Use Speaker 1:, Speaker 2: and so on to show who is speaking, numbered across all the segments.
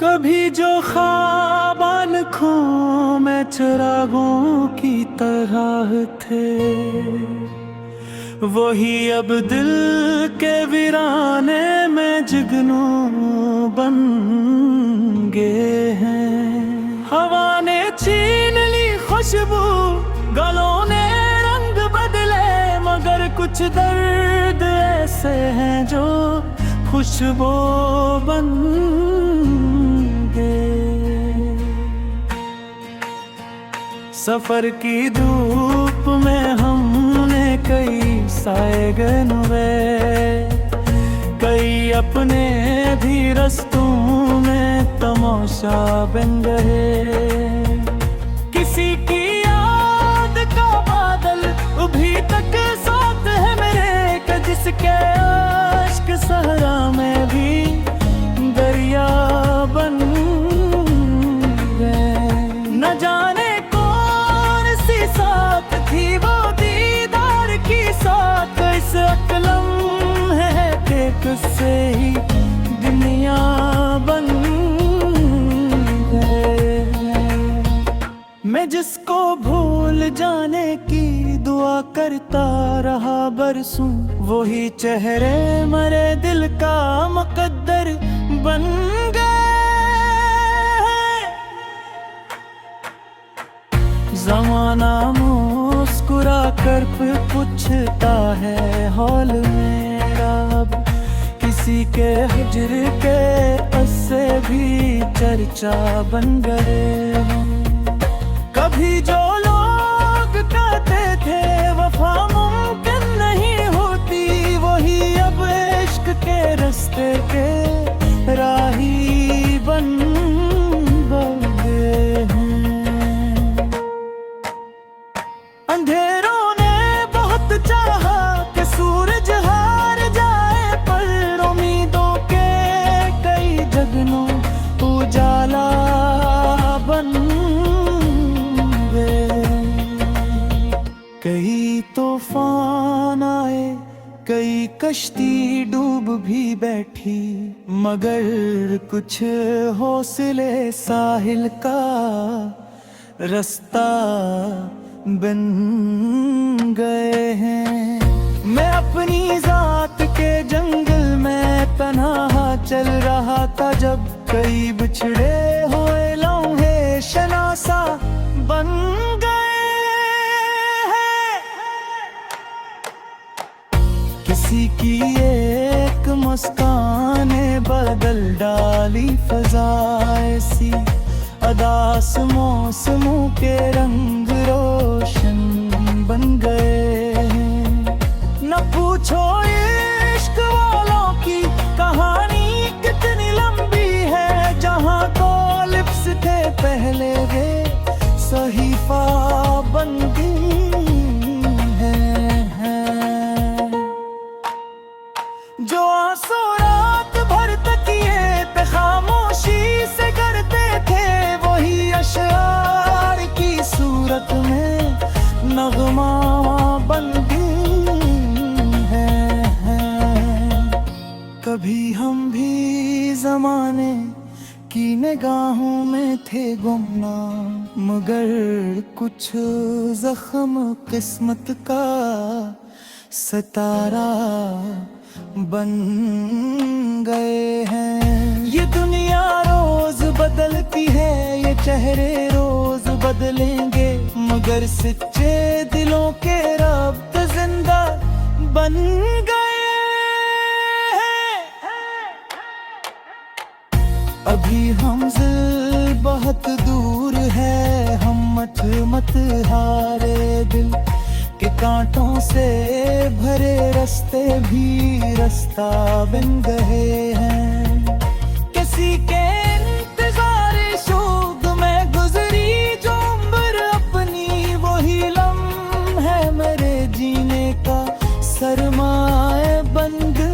Speaker 1: कभी जो ख्वाब आँखों में चिरागों की तरह थे, वही अब दिल के वीराने में जुगनू बन गए हैं। हवा ने छीन ली खुशबू, गलों ने रंग बदले, मगर कुछ दर्द ऐसे हैं जो खुशबू बन गए। सफर की धूप में हमने कई साए गए, कई अपने भी रस्तों में तमाशा बन गए। किसी की याद का बादल अभी तक साथ है मेरे, कि जिसके आशिक सहरा में भी दरिया बन गए। न जाने कौन सी साथ थी वो दीदार की साथ, इस अकलम है कि तुझसे ही दुनिया बन गए। मैं जिसको भूल जाने की दुआ करता रहा बरसों, वही चेहरे मरे दिल का मुकद्दर बन गए। ज़माना मुस्कुरा कर पूछता है हौल मेरा, अब किसी के हिज्र के उससे भी चर्चा बन गए। कभी जो लोग कहते थे वफा मुमकिन नहीं होती, वही अब इश्क के रास्ते के राही बन गए हैं। अंधेरों ने बहुत चाहा कि सूरज हार जाए, पर उम्मीदों के कई जगनों उजाला बन गए। कई तूफान आए, कई कश्ती डूब भी बैठी, मगर कुछ हौसले साहिल का रास्ता बन गए हैं। मैं अपनी जात के जंगल में तन्हा चल रहा था, जब कई बिछड़े हुए लम्हे शनासा बन गए हैं। किसी की एक मुस्काने बदल डाली फजा ऐसी, अदास मौसमों के रंग रोशन बन गए हैं। न पूछो इश्क वालों की कहानी कितनी लंबी है, जहाँ को लिप्स थे पहले वे सहीफा बन गई है। जो आंसू रात भर तकिए पे खामोशी से करते थे, वही अशआर की सूरत में नगमा बन गई है। कभी हम भी ज़माने की निगाहों में थे गुमनाम, मगर कुछ जख्म किस्मत का सितारा बन गए हैं। ये दुनिया रोज बदलती है, ये चेहरे रोज बदलेंगे, मगर सच्चे दिलों के रब्त जिंदा बन गए हैं। अभी मंजिल बहुत दूर है, हम मत हारे दिल के कांटों से भरे रास्ते भी रास्ता बन गए हैं। किसी के इंतजार शोक में गुजरी जो उम्र अपनी, वही लम्हे मेरे जीने का सरमाए बन गए।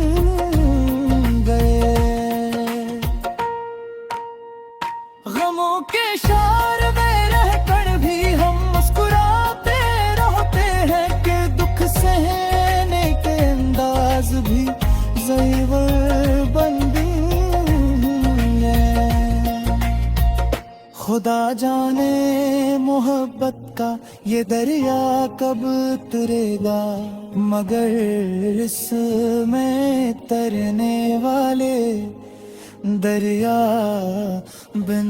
Speaker 1: गमों के शार में रहकर भी हम मुस्कुराते रहते हैं, कि दुख सहने के अंदाज भी ज़ेवर बन गए। खुदा जाने मोहब्बत का ये दरिया कब उतरेगा, मगर इसमें तरने वाले दरिया बिन